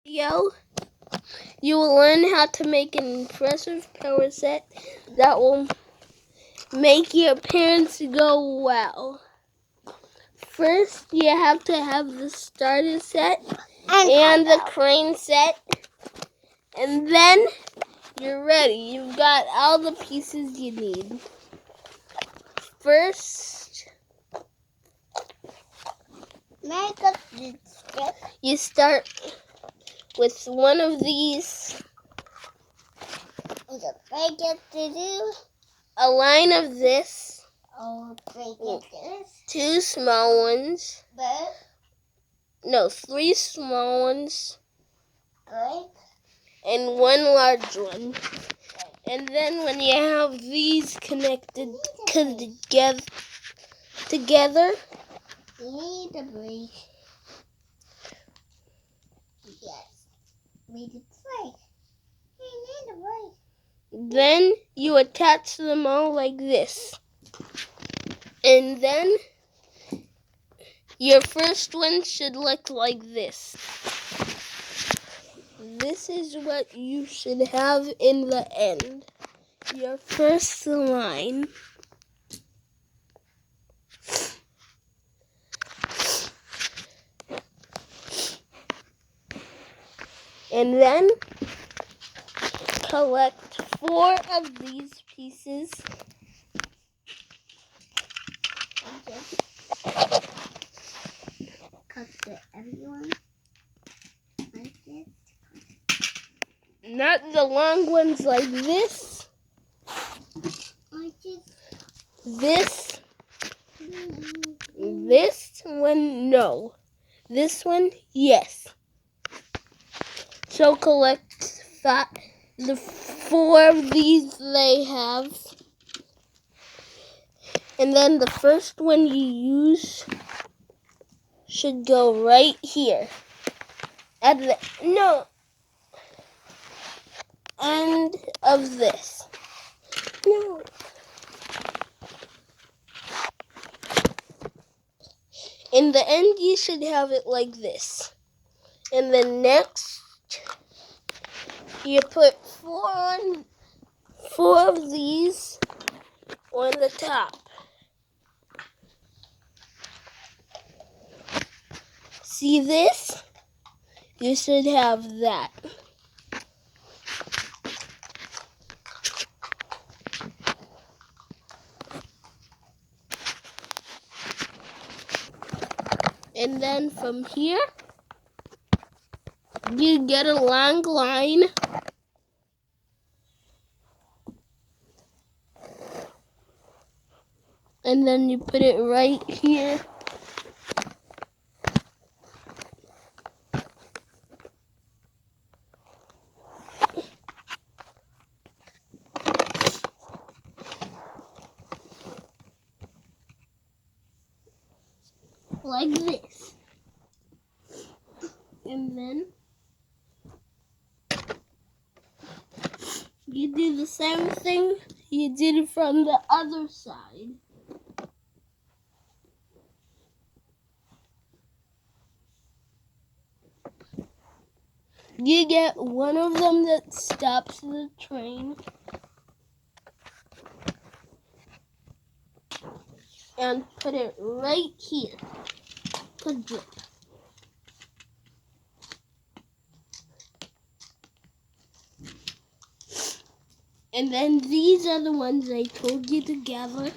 video, you will learn how to make an impressive power set that will make your parents go wow. First, you have to have the starter set and the crane set, and then you're ready. You've got all the pieces you need. First, you start with one of these, a line of this, two small ones, no, three small ones, and one large one. And then when you have these connected together, you need a break. Yes, we need a break. You need a break. Then you attach them all like this. And then your first one should look like this. This is what you should have in the end. Your first line. And then collect 4 of these pieces. Cut everyone like this. Not the long ones like this. This one, no. This one, yes. So collect the 4 of these they have. And then the first one you use should go right here. At the end of this. No. In the end, you should have it like this. And then next, you put 4 of these on the top. See this? You should have that. And then from here, you get a long line. And then you put it right here. Like this. And then you do the same thing you did from the other side. You get one of them that stops the train. And put it right here. Good job. And then these are the ones I told you to gather.